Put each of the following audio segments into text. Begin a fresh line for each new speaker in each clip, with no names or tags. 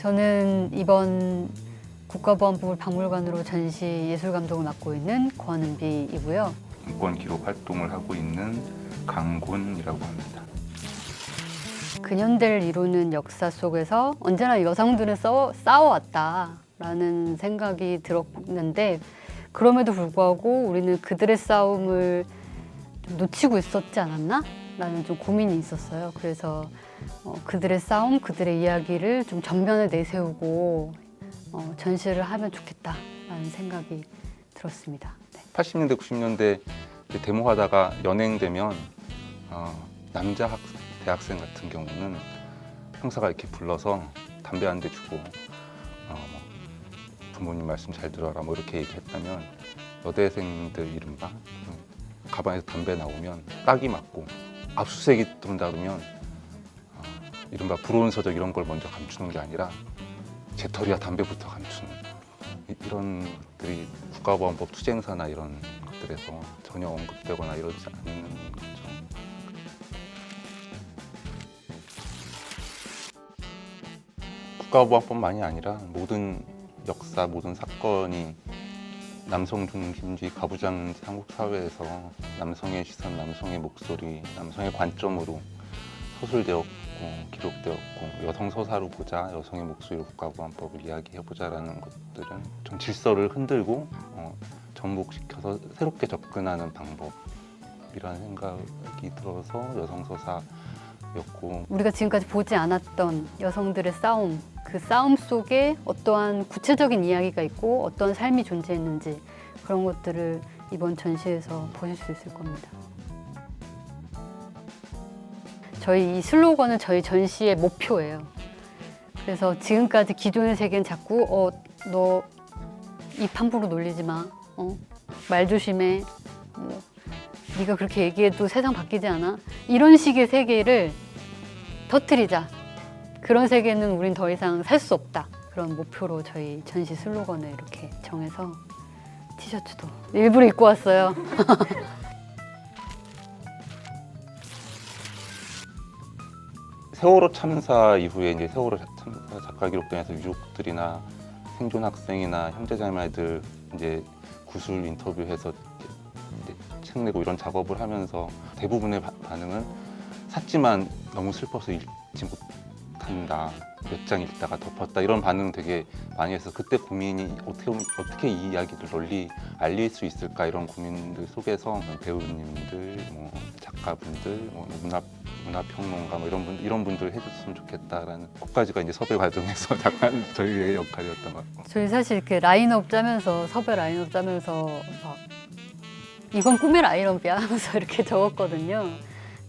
저는 이번 국가보안법을 박물관으로 전시 예술감독을 맡고 있는 권은비이고요.
인권 기록 활동을 하고 있는 강곤이라고 합니다.
근현대를 이루는 역사 속에서 언제나 여성들은 싸워왔다라는 생각이 들었는데, 그럼에도 불구하고 우리는 그들의 싸움을 좀 놓치고 있었지 않았나? 라는 좀 고민이 있었어요. 그래서 그들의 싸움, 그들의 이야기를 좀 전면에 내세우고 전시를 하면 좋겠다라는 생각이 들었습니다. 네.
80년대, 90년대 데모하다가 연행되면 남자 대학생 같은 경우는 형사가 이렇게 불러서 담배 한 대 주고 부모님 말씀 잘 들어라 뭐 이렇게 얘기했다면, 여대생들 이른바 가방에서 담배 나오면 딱이 맞고 압수수색이 들어온다 그러면 이른바 불온 서적 이런 걸 먼저 감추는 게 아니라 재털이와 담배부터 감추는, 이런 것들이 국가보안법 투쟁사나 이런 것들에서 전혀 언급되거나 이러지 않는 거죠. 국가보안법만이 아니라 모든 역사, 모든 사건이 남성 중심주의 가부장제 한국 사회에서 남성의 시선, 남성의 목소리, 남성의 관점으로 서술되었고 기록되었고, 여성 서사로 보자, 여성의 목소리로 국가보안법을 이야기해보자라는 것들은 좀 질서를 흔들고 전복시켜서 새롭게 접근하는 방법이라는 생각이 들어서 여성 서사였고,
우리가 지금까지 보지 않았던 여성들의 싸움, 그 싸움 속에 어떠한 구체적인 이야기가 있고 어떠한 삶이 존재했는지, 그런 것들을 이번 전시에서 보실 수 있을 겁니다. 저희 이 슬로건은 저희 전시의 목표예요. 그래서 지금까지 기존의 세계는 자꾸 너 입 함부로 놀리지 마, 말 조심해, 네가 그렇게 얘기해도 세상 바뀌지 않아, 이런 식의 세계를 터뜨리자. 그런 세계는 우린 더 이상 살 수 없다. 그런 목표로 저희 전시 슬로건을 이렇게 정해서 티셔츠도 일부러 입고 왔어요.
세월호 참사 이후에 이제 세월호 참사 작가 기록단에서 유족들이나 생존 학생이나 형제자매들 이제 구술 인터뷰해서 이제 책 내고 이런 작업을 하면서 대부분의 반응은 샀지만 너무 슬퍼서 읽지 못한다, 몇 장 읽다가 덮었다, 이런 반응 되게 많이 해서, 그때 고민이 어떻게 이 이야기를 널리 알릴 수 있을까, 이런 고민들 속에서 배우님들, 작가분들, 문화평론가 이런 분들 해줬으면 좋겠다라는 것까지가 이제 섭외 과정에서 약간 저희의 역할이었던 것 같고.
저희 사실 이렇게 라인업 짜면서, 섭외 라인업 짜면서 막 이건 꿈의 라인업이야 하면서 이렇게 적었거든요.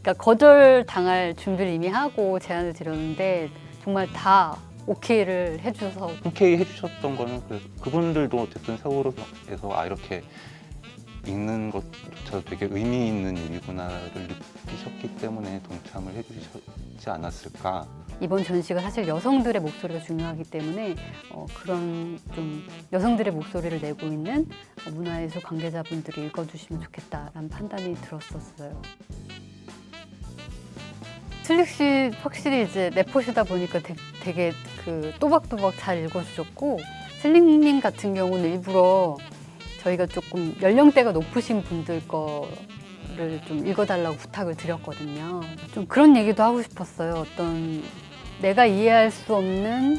그러니까 거절 당할 준비를 이미 하고 제안을 드렸는데 정말 다 오케이를 해주셔서.
오케이 해주셨던 거는 그분들도 어쨌든 세월호에서 이렇게 읽는 것조차도 되게 의미 있는 일이구나를 느끼셨기 때문에 동참을 해주시지 않았을까.
이번 전시가 사실 여성들의 목소리가 중요하기 때문에 그런 좀 여성들의 목소리를 내고 있는 문화예술 관계자분들이 읽어주시면 좋겠다라는 판단이 들었었어요. 슬릭 씨 확실히 이제 래퍼시다 보니까 되게 그 또박또박 잘 읽어주셨고, 슬릭님 같은 경우는 일부러 저희가 조금 연령대가 높으신 분들 거를 좀 읽어달라고 부탁을 드렸거든요. 좀 그런 얘기도 하고 싶었어요. 어떤 내가 이해할 수 없는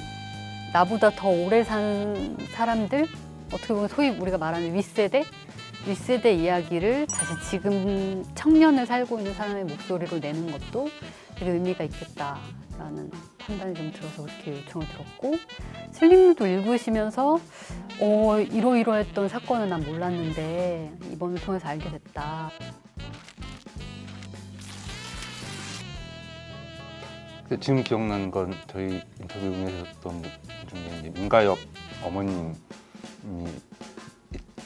나보다 더 오래 산 사람들, 어떻게 보면 소위 우리가 말하는 윗세대 이야기를 다시 지금 청년을 살고 있는 사람의 목소리로 내는 것도 되게 의미가 있겠다라는 판단이 좀 들어서 그렇게 요청을 드렸고, 슬림님도 읽으시면서 이러이러했던 사건은 난 몰랐는데 이번을 통해서 알게 됐다.
지금 기억나는 건 저희 인터뷰 응해주셨던 분 중에 이제 민가엽 어머님이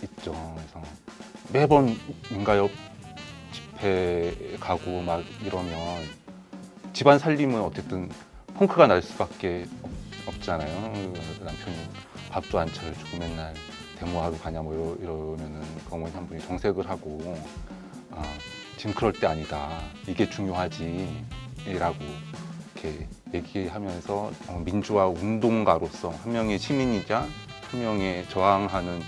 있죠. 그래서 매번 민가엽 집회 가고 막 이러면 집안 살림은 어쨌든 펑크가 날 수밖에 없잖아요. 남편이 밥도 안 차려주고 맨날 데모하러 가냐 뭐 이러면은 그 어머니 한 분이 정색을 하고, 지금 그럴 때 아니다, 이게 중요하지 라고 이렇게 얘기하면서 민주화 운동가로서 한 명의 시민이자 한 명의 저항하는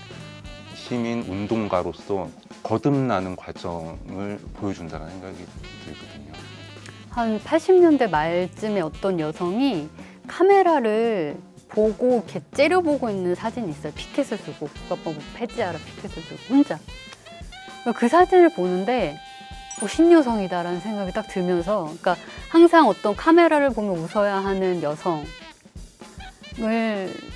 시민 운동가로서 거듭나는 과정을 보여준다는 생각이 들거든요.
한 80년대 말쯤에 어떤 여성이 카메라를 보고 이렇게 째려보고 있는 사진이 있어요. 피켓을 들고 국가법 폐지하라 피켓을 들고 혼자. 그 사진을 보는데 신여성이다라는 생각이 딱 들면서, 그러니까 항상 어떤 카메라를 보면 웃어야 하는 여성을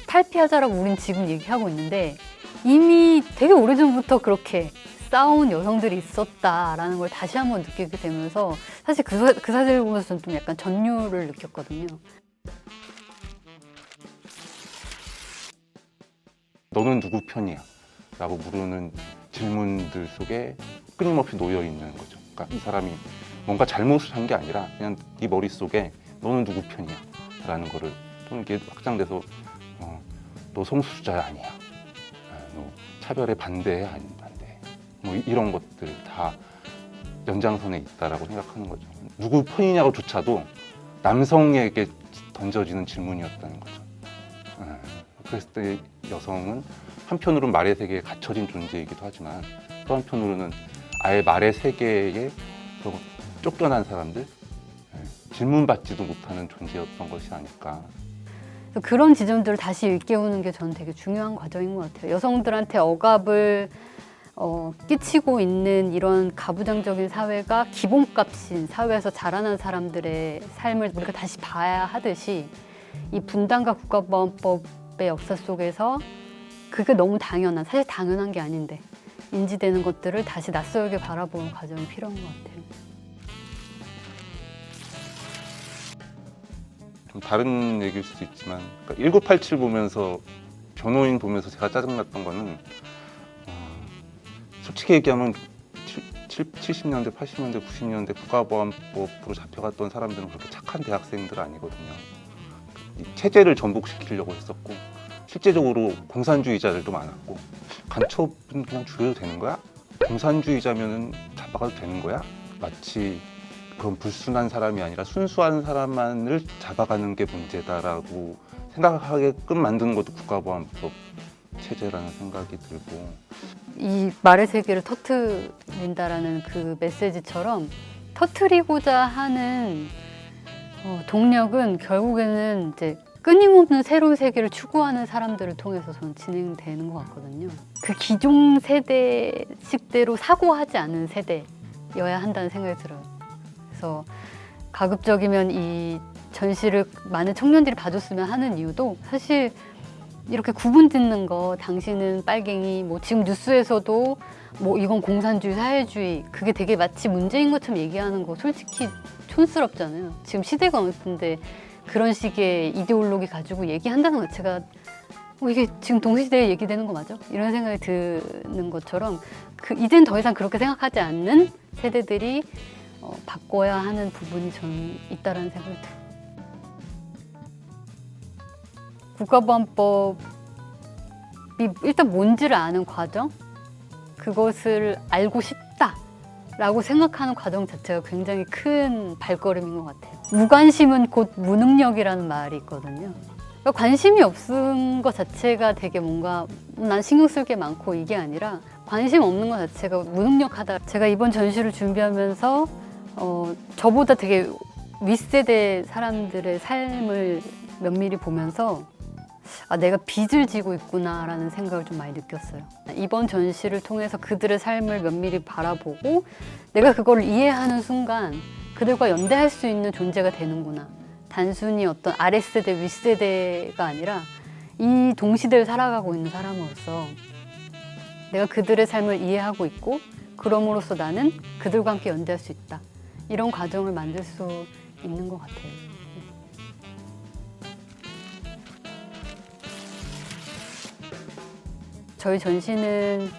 탈피하자라고 우린 지금 얘기하고 있는데 이미 되게 오래전부터 그렇게 싸운 여성들이 있었다라는 걸 다시 한번 느끼게 되면서 사실 그 사진을 보면서 저는 좀 약간 전율을 느꼈거든요.
너는 누구 편이야? 라고 물으는 질문들 속에 끊임없이 놓여 있는 거죠. 그러니까 이 사람이 뭔가 잘못을 한 게 아니라 그냥 네 머릿속에 너는 누구 편이야? 라는 거를 또는 이게 확장돼서 너 성소수자야 아니야? 너 차별에 반대해 아닌 반대해? 뭐 이런 것들 다 연장선에 있다라고 생각하는 거죠. 누구 편이냐고조차도 남성에게 던져지는 질문이었다는 거죠. 그랬을 때 여성은 한편으로는 말의 세계에 갇혀진 존재이기도 하지만 또 한편으로는 아예 말의 세계에 쫓겨난 사람들, 질문받지도 못하는 존재였던 것이 아닐까.
그런 지점들을 다시 일깨우는 게 저는 되게 중요한 과정인 것 같아요. 여성들한테 억압을 끼치고 있는 이런 가부장적인 사회가 기본값인 사회에서 자라난 사람들의 삶을 우리가 다시 봐야 하듯이 이 분단과 국가보안법의 역사 속에서 그게 너무 당연한, 사실 당연한 게 아닌데 인지되는 것들을 다시 낯설게 바라보는 과정이 필요한 것 같아요.
좀 다른 얘기일 수도 있지만 1987 보면서 변호인 보면서 제가 짜증났던 거는 솔직히 얘기하면 70년대, 80년대, 90년대 국가보안법으로 잡혀갔던 사람들은 그렇게 착한 대학생들 아니거든요. 이 체제를 전복시키려고 했었고 실제적으로 공산주의자들도 많았고 간첩은 그냥 죽여도 되는 거야? 공산주의자면은 잡아가도 되는 거야? 마치 그런 불순한 사람이 아니라 순수한 사람만을 잡아가는 게 문제다라고 생각하게끔 만드는 것도 국가보안법 체제라는 생각이 들고,
이 말의 세계를 터트린다라는 그 메시지처럼 터트리고자 하는 동력은 결국에는 이제 끊임없는 새로운 세계를 추구하는 사람들을 통해서 저는 진행되는 것 같거든요. 그 기존 세대식대로 사고하지 않은 세대여야 한다는 생각이 들어요. 그래서 가급적이면 이 전시를 많은 청년들이 봐줬으면 하는 이유도 사실 이렇게 구분 짓는 거, 당신은 빨갱이, 뭐 지금 뉴스에서도 뭐 이건 공산주의, 사회주의, 그게 되게 마치 문제인 것처럼 얘기하는 거 솔직히 촌스럽잖아요. 지금 시대가 어느 때인데 그런 식의 이데올로기 가지고 얘기한다는 것 자체가 이게 지금 동시대에 얘기되는 거 맞아? 이런 생각이 드는 것처럼 이젠 더 이상 그렇게 생각하지 않는 세대들이 바꿔야 하는 부분이 저는 있다라는 생각이 들어요. 국가보안법이 일단 뭔지를 아는 과정, 그것을 알고 싶다라고 생각하는 과정 자체가 굉장히 큰 발걸음인 것 같아요. 무관심은 곧 무능력이라는 말이 있거든요. 그러니까 관심이 없은 것 자체가 되게 뭔가 난 신경 쓸 게 많고 이게 아니라 관심 없는 것 자체가 무능력하다. 제가 이번 전시를 준비하면서 저보다 되게 윗세대 사람들의 삶을 면밀히 보면서 내가 빚을 지고 있구나라는 생각을 좀 많이 느꼈어요. 이번 전시를 통해서 그들의 삶을 면밀히 바라보고 내가 그걸 이해하는 순간 그들과 연대할 수 있는 존재가 되는구나. 단순히 어떤 아랫세대, 윗세대가 아니라 이 동시대를 살아가고 있는 사람으로서 내가 그들의 삶을 이해하고 있고 그럼으로써 나는 그들과 함께 연대할 수 있다. 이런 과정을 만들 수 있는 것 같아요. 저희 전시는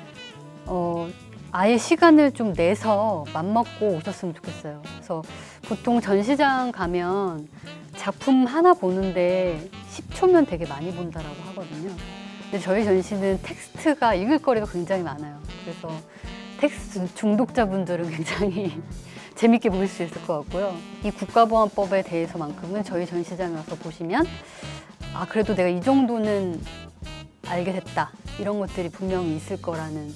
아예 시간을 좀 내서 맘먹고 오셨으면 좋겠어요. 그래서 보통 전시장 가면 작품 하나 보는데 10초면 되게 많이 본다라고 하거든요. 근데 저희 전시는 텍스트가 읽을 거리가 굉장히 많아요. 그래서 텍스트 중독자분들은 굉장히 재밌게 보실 수 있을 것 같고요. 이 국가보안법에 대해서만큼은 저희 전시장에 와서 보시면 아 그래도 내가 이 정도는 알게 됐다 이런 것들이 분명히 있을 거라는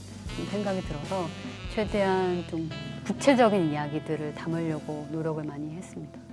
생각이 들어서 최대한 좀 구체적인 이야기들을 담으려고 노력을 많이 했습니다.